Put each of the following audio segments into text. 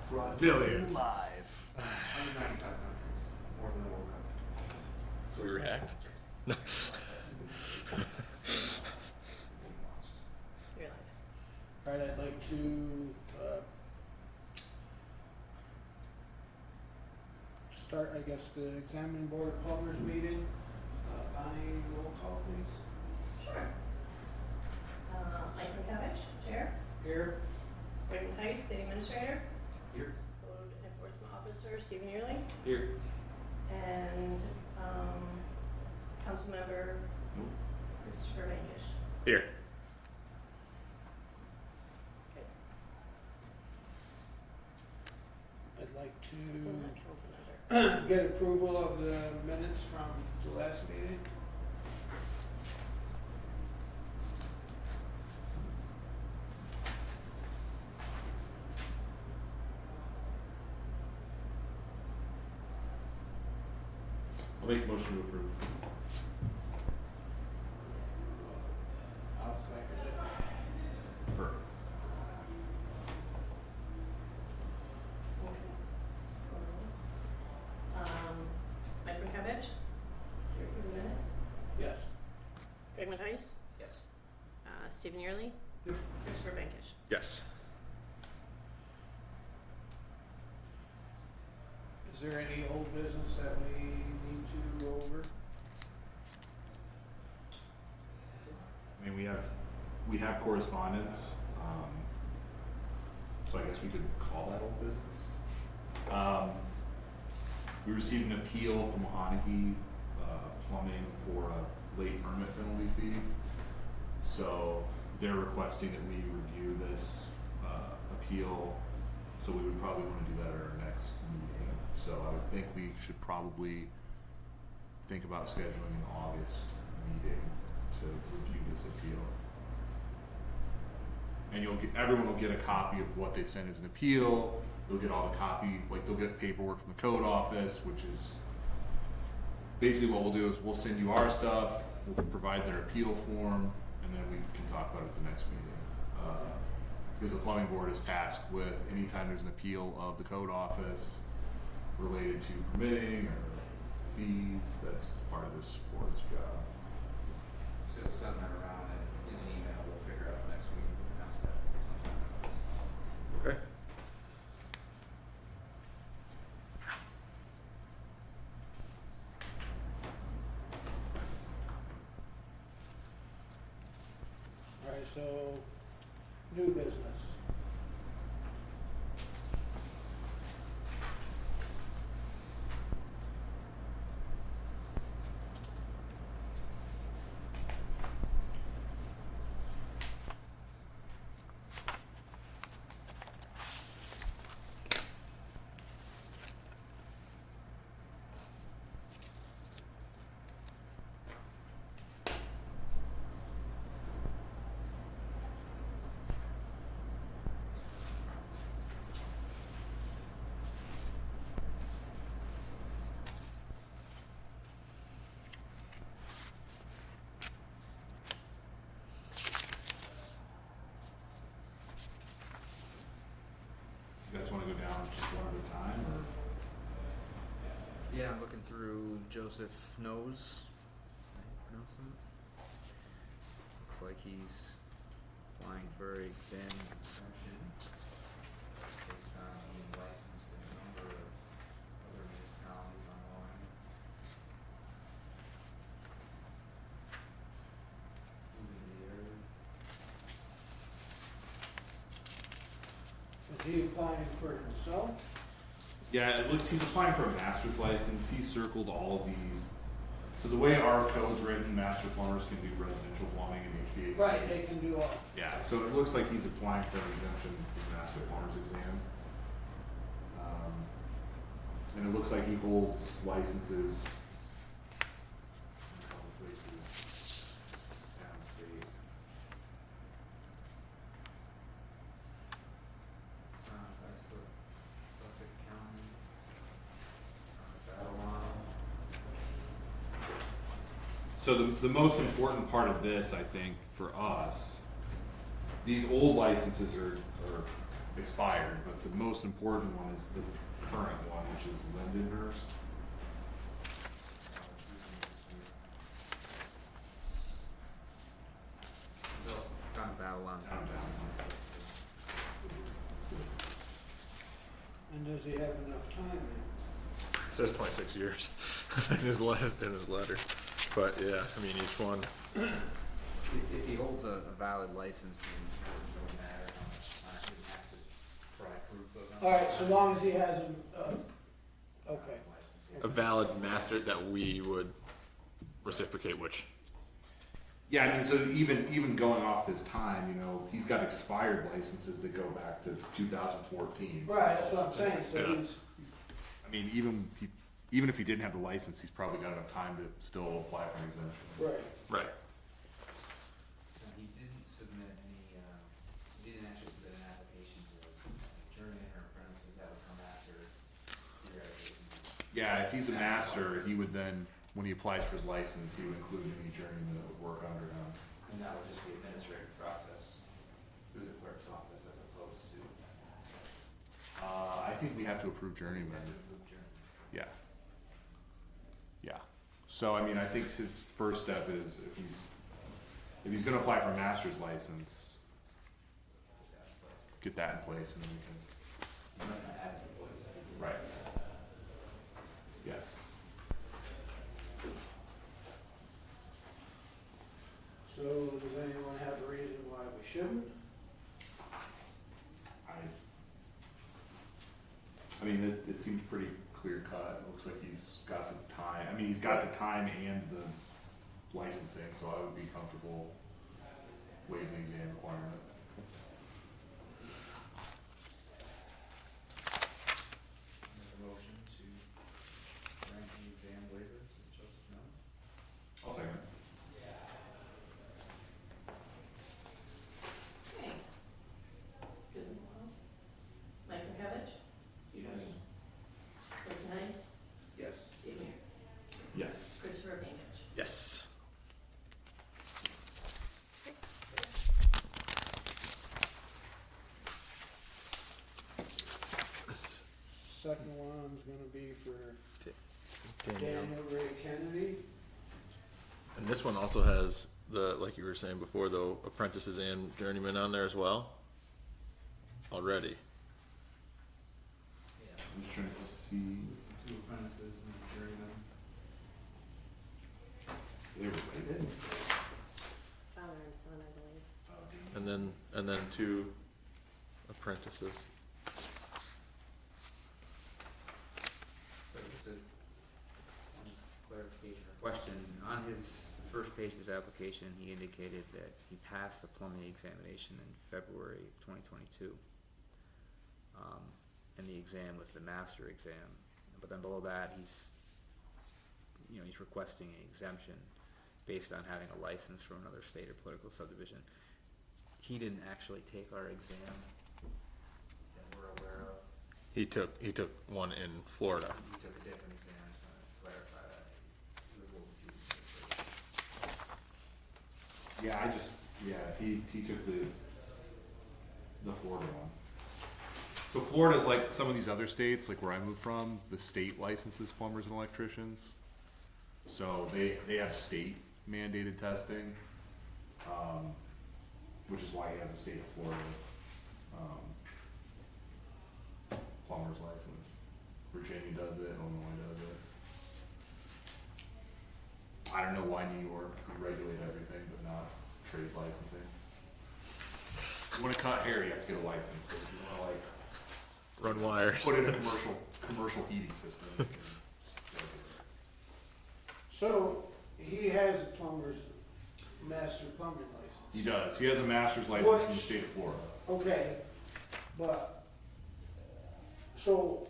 Billions. Live. 195 countries, more than the World Cup. So we were hacked? No. You're live. Alright, I'd like to, start, I guess, the examining board of Plumbers meeting. Bonnie, roll call please. Sure. Mike McCavish, Chair. Here. Raymond Heiss, City Administrator. Here. Code Enforcement Officer, Stephen Yearly. Here. And, Councilmember Christopher Vankish. Here. Okay. I'd like Well, not to Councilmember. get approval of the minutes from the last meeting. I'll make a motion to approve. I'll second it. Perfect. Mike McCavish. Do you approve the minutes? Yes. Raymond Heiss. Yes. Stephen Yearly. Yep. Christopher Vankish. Yes. Is there any old business that we need to go over? I mean, we have correspondence, so I guess we could call that old business. We received an appeal from Haneke Plumbing for a late permit penalty fee. So they're requesting that we review this appeal, so we would probably wanna do that at our next meeting. So I would think we should probably think about scheduling an August meeting to review this appeal. And everyone will get a copy of what they sent as an appeal. They'll get all the copy, like they'll get paperwork from the code office, which is basically what we'll do is we'll send you our stuff, we'll provide their appeal form, and then we can talk about it at the next meeting. Because the plumbing board is tasked with anytime there's an appeal of the code office related to permitting or fees, that's part of this board's job. So you'll send that around and in an email, we'll figure out next week, announce that sometime. Okay. Alright, so, new business. You guys wanna go down just one at a time, or? Yeah, I'm looking through Joseph Knows. How do you pronounce that? Looks like he's applying for exam exemption based on being licensed in a number of other municipalities on Long. Moving the area. Is he applying for himself? Yeah, it looks, he's applying for a master's license, he circled all of the, so the way our code's written, master plumbers can do residential plumbing and HVAC. Right, they can do all. Yeah, so it looks like he's applying for an exemption for the master plumber's exam. And it looks like he holds licenses in a couple places downstate. Suffolk County, Babylon. So the most important part of this, I think, for us, these old licenses are expired, but the most important one is the current one, which is Lindenhurst. Found a battle on. And does he have enough time then? It says 26 years in his letter. But yeah, I mean, each one. If he holds a valid license, then it doesn't really matter how much time, he doesn't have to provide proof of it. Alright, so long as he has okay. A valid master that we would reciprocate, which Yeah, I mean, so even going off his time, you know, he's got expired licenses that go back to 2014. so- Right, that's what I'm saying, so Yeah. he's, I mean, even if he didn't have the license, he's probably got enough time to still apply for an exemption. right. right. He didn't submit any, he didn't actually submit an application to journeyman or apprentices that would come after your guys'. Yeah, if he's a master, he would then, when he applies for his license, he would include any journeyman that would work under him. And that would just be administrative process through the clerk's office as opposed to. I think we have to approve journeyman. Approve journeyman. Yeah. Yeah. So, I mean, I think his first step is if he's gonna apply for a master's license, get that in place and then we can. You might not have employees. Right. Yes. So does anyone have a reason why we shouldn't? I mean, it seems pretty clear cut. It looks like he's got the time. I mean, he's got the time and the licensing, so I would be comfortable waiving the exam requirement. Make a motion to grant the exam waiver to Joseph Mills. I'll second it. Okay. Good and well. Mike McCavich, Yes. Rick Nice, Yes. Steve Meyer, Yes. Christopher Bainbridge. Yes. Second one's gonna be for Daniel. Daniel Ray Kennedy. And this one also has the, like you were saying before, though, apprentices and journeymen on there as well. Already. Yeah. I'm just trying to see. Two apprentices and a journeyman. They were related. Father and son, I believe. And then two apprentices. So just a one clarification or question, on his first page of his application, he indicated that he passed the plumbing examination in February of 2022. And the exam was the master exam, but then below that, he's requesting an exemption based on having a license from another state or political subdivision. He didn't actually take our exam that we're aware of. He took one in Florida. He took a different exam, I just wanted to clarify that. He was a little confused. He took the Florida one. So Florida's like some of these other states, like where I moved from, the state licenses plumbers and electricians. So they have state mandated testing, which is why he has a state of Florida plumber's license. Virginia does it, Illinois does it. I don't know why New York, we regulate everything, but not trade licensing. If you wanna cut hair, you have to get a license, but if you wanna like Run wires. put in a commercial heating system. you can just- So he has a master plumbing license. He does. He has a master's license from the Which- state of Florida. Okay, but, so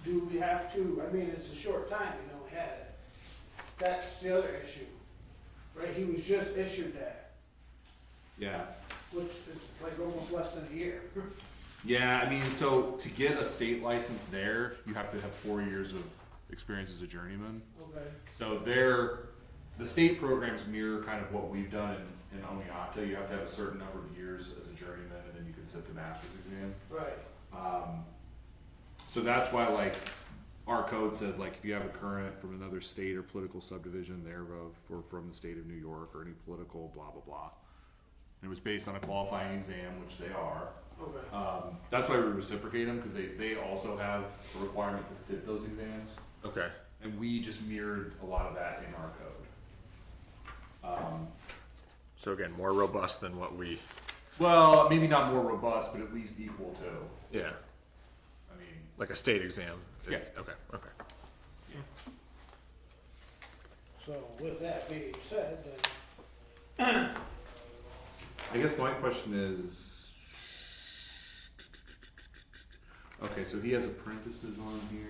do we have to, I mean, it's a short time, we only had it. That's the other issue, right? He was just issued that, Yeah. which is like almost less than a year. Yeah, I mean, so to get a state license there, you have to have 4 years of experience as a journeyman. Okay, So the state programs mirror kind of what we've done in Oneonta. You have to have a certain number of years as a journeyman, and then you can sit the master's exam. right, So that's why, like, our code says, like, if you have a current from another state or political subdivision thereof, or from the state of New York, or any political blah, blah, blah. And it was based on a qualifying exam, which they are. okay, That's why we reciprocate them, because they also have a requirement to sit those exams. Okay. And we just mirrored a lot of that in our code. So again, more robust than what we, Well, maybe not more robust, but at least equal to. yeah, I mean, like a state exam. Yeah. Okay, okay. so with that being said, then, I guess my question is, okay, so he has apprentices on here.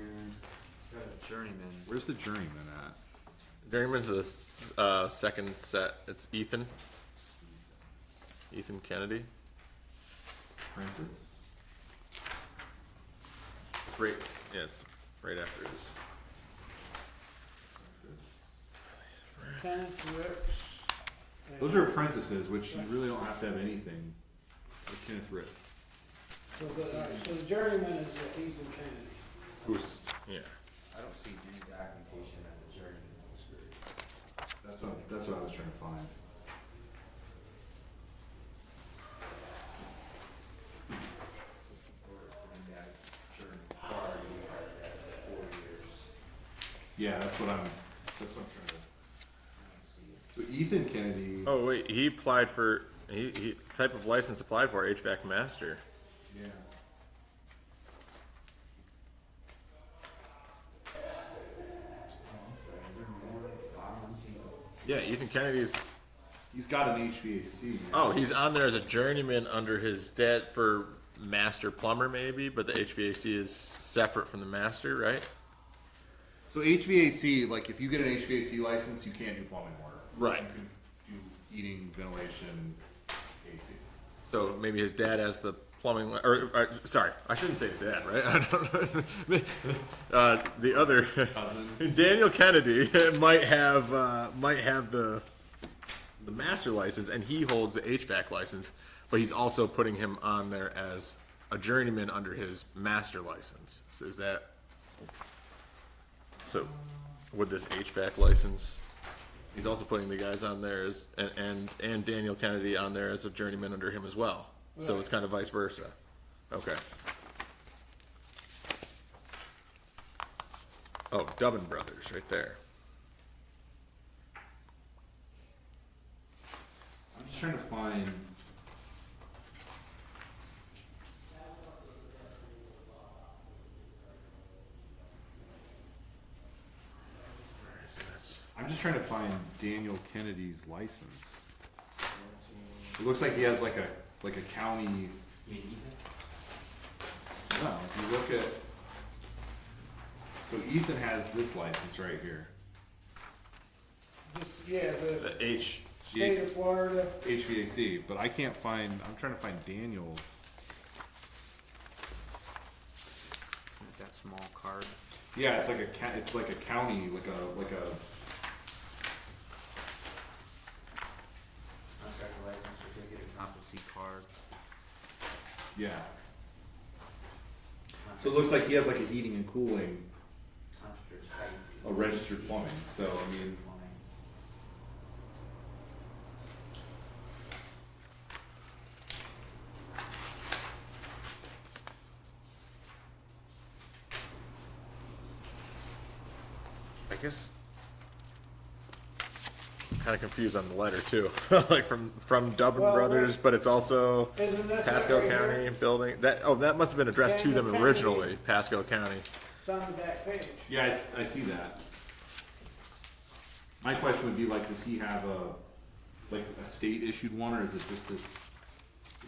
Got a journeyman. Where's the journeyman at? Journeyman's the second set. It's Ethan. Ethan Kennedy. Apprentice? It's right. Yeah, it's right after his. Kenneth Ricks. and- Those are apprentices, which you really don't have to have anything with Kenneth Ritz. So the journeyman is Ethan Kennedy. Who's yeah. I don't see any documentation that the journeyman is listed. That's what I was trying to find. Or in that journey card, you have that 4 years. Yeah, that's what I'm trying to. I don't see it. So Ethan Kennedy. Oh wait, he applied for he type of license applied for HVAC master. Yeah. Oh, I'm sorry, is there more at the bottom? I'm seeing. Yeah, Ethan Kennedy's. He's got an HVAC. Oh, he's on there as a journeyman under his dad for master plumber maybe, but the HVAC is separate from the master, right? So HVAC, like if you get an HVAC license, you can't do plumbing work. Right. You can do heating, ventilation, AC. So maybe his dad has the plumbing, sorry, I shouldn't say his dad, right? I don't know. The other Cousin. Daniel Kennedy might have the master license, and he holds the HVAC license, but he's also putting him on there as a journeyman under his master license. So is that so? With this HVAC license, he's also putting the guys on there as and Daniel Kennedy on there as a journeyman under him as well. So it's kind of vice versa. Okay. Oh, Dubbin Brothers, right there. I'm just trying to find. So that's I'm just trying to find Daniel Kennedy's license. It looks like he has like a county. You mean Ethan? No, if you look at. So Ethan has this license right here. This, yeah, the the H. state of Florida. HVAC, but I can't find. I'm trying to find Daniel's. With that small card. Yeah, it's like a county, like a. Contractor license certificate of Competency card. Yeah. So it looks like he has like a heating and cooling, contractor type. a registered plumbing. So I mean, Plumbing. I guess I'm kind of confused on the letter too, like from Dubbin Well, Brothers, but it's also Isn't this Pasco right County here? building. That must have been addressed to them Daniel originally, Kennedy. Pasco County. It's on the back page. yeah, I see that. My question would be like, does he have a state issued one, or is it just this?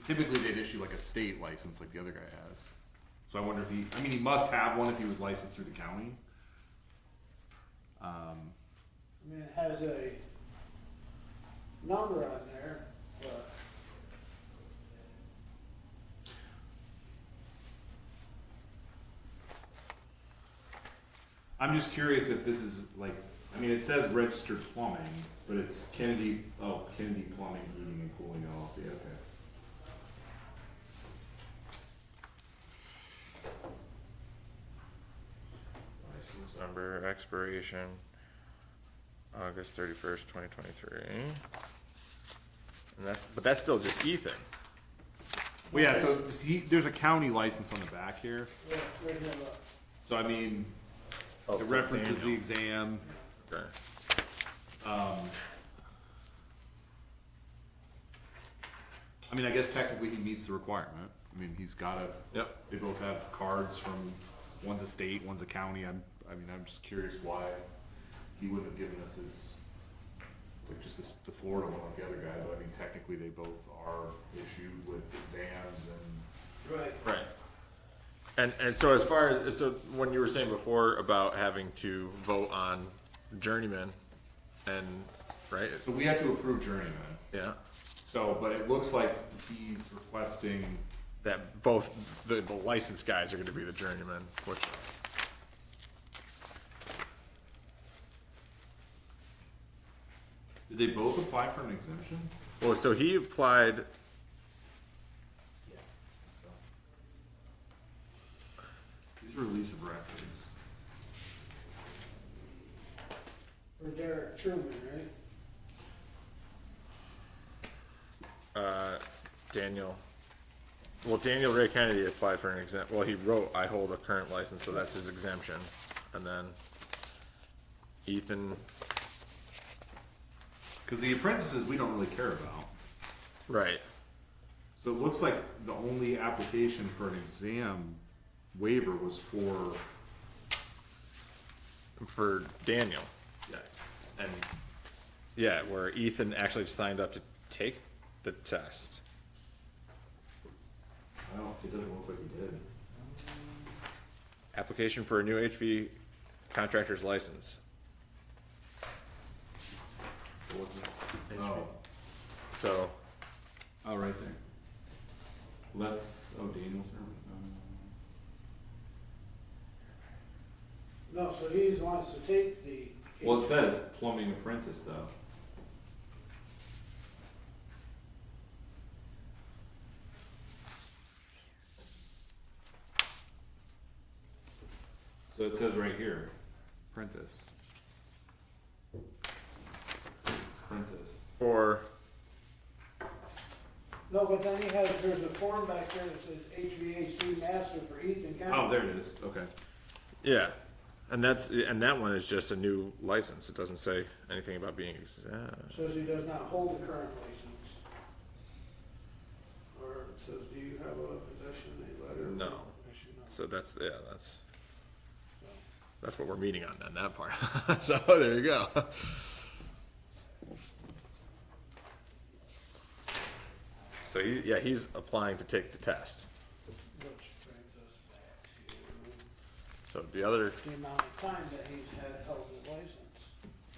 Typically, they'd issue like a state license, like the other guy has. So I wonder if he. I mean, he must have one if he was licensed through the county. I mean, it has a number on there, but I'm just curious if this is like, I mean, it says registered plumbing, but it's Kennedy Plumbing, Heating and Cooling LLC, okay. November, expiration August 31st, 2023. And but that's still just Ethan. Well, yeah, so there's a county license on the back here. Yeah, it's right here, look. So I mean, Oh, it references the exam. Okay. I mean, I guess technically he meets the requirement. I mean, he's gotta. Yep. They both have cards from, one's a state, one's a county. I'm just curious why he wouldn't have given us his, like just the Florida one like the other guy. But I mean, technically they both are issued with exams and. Right. Right. And so as far as, so when you were saying before about having to vote on journeyman and, right? So we have to approve journeyman. Yeah. So, but it looks like he's requesting. That both the licensed guys are gonna be the journeyman, which, Did they both apply for an exemption? well, so he applied, Yeah. These are release of records. For Derek Truman, right? Daniel. Well, Daniel Ray Kennedy applied for an exempt, well, he wrote, I hold a current license, so that's his exemption. And then Ethan, Because the apprentices we don't really care about. right, So it looks like the only application for an exam waiver was for. for Daniel. Yes. And, yeah, where Ethan actually signed up to take the test. I don't, it doesn't look like he did. Application for a new HV contractor's license. It wasn't. Oh, So, oh, right there. Daniel's. No, so he wants to take the. Well, it says plumbing apprentice though. So it says right here, apprentice. Apprentice. for, No, but then there's a form back there that says HVAC master for Ethan County. Oh, there it is, okay. yeah, and that one is just a new license, it doesn't say anything about being exempt. Says he does not hold a current license. Or it says, do you have a possession, a letter? No. Issue, no. So that's So, that's what we're meeting on then, that part. So there you go. So he's applying to take the test. which brings us back to So the other, the amount of time that he's had held the license.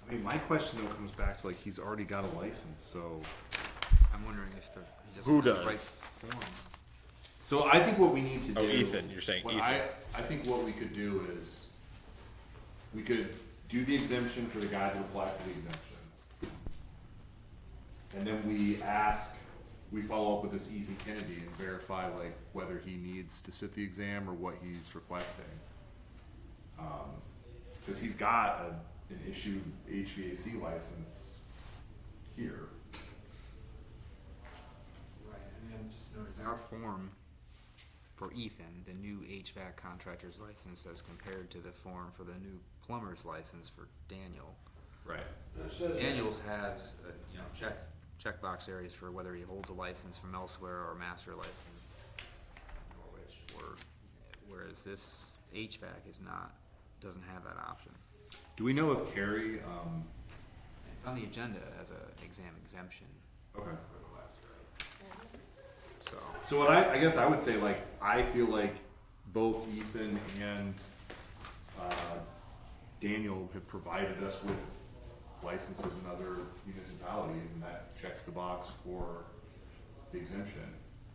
I mean, my question though comes back to like, he's already got a license, so. I'm wondering if he doesn't Who have the does? right form. So I think what we need to do. Oh, Ethan, you're saying what Ethan. I think what we could do is, we could do the exemption for the guy that applied for the exemption. And then we follow up with this Ethan Kennedy and verify like whether he needs to sit the exam or what he's requesting. Cause he's got an issued HVAC license here. Right, I mean, I'm just noticing our form for Ethan, the new HVAC contractor's license as compared to the form for the new plumber's license for Daniel. Right. And it says. Daniel's has, checkbox areas for whether he holds a license from elsewhere or a master license. Whereas this HVAC is not, doesn't have that option. Do we know if Carrie, It's on the agenda as a exam exemption. okay. So, So what I guess I would say, like, I feel like both Ethan and, Daniel have provided us with licenses in other municipalities, and that checks the box for the exemption.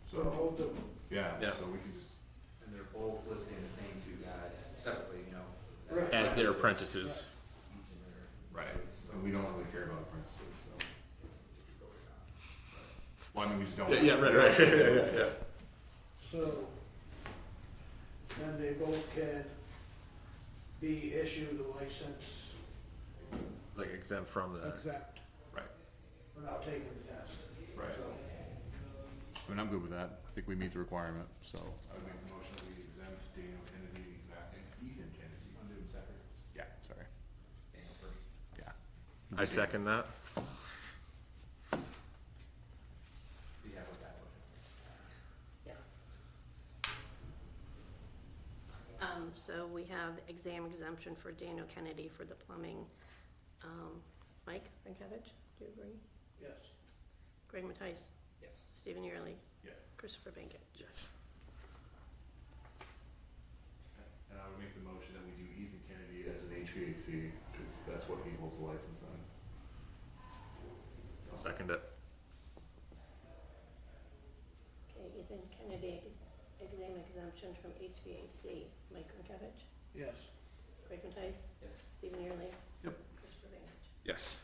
So So, hold them. yeah, Yeah. so we can just, And they're both listing the same two guys separately, Right. As their apprentices. each in their. right, and we don't really care about apprentices, so. Well, I mean, we just don't. Right, yeah. So, then they both can be issued a license Like exempt from the, exempt Right. without taking the test. Right. So, I mean, I'm good with that. I think we meet the requirement, so. I would make the motion that we exempt Daniel Kennedy, Ethan Kennedy. I'll do them separate. Yeah, sorry. Daniel first. Yeah. I second that. Do you have with that motion? Yes. So we have exam exemption for Daniel Kennedy for the plumbing. Mike Pankevich, do you agree? yes. Greg Mattice, Yes. Stephen Yearly, Yes. Christopher Bankett. Yes. And I would make the motion that we do Ethan Kennedy as an HVAC, because that's what he holds a license on. I'll second it. Okay, Ethan Kennedy, exam exemption from HVAC. Mike Pankevich, Yes. Greg Mattice, Yes. Stephen Yearly, Yep. Christopher Bankett. Yes.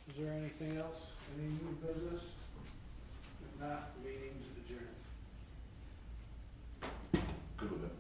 Is there anything else, any new business? If not, meeting's adjourned. Good with it.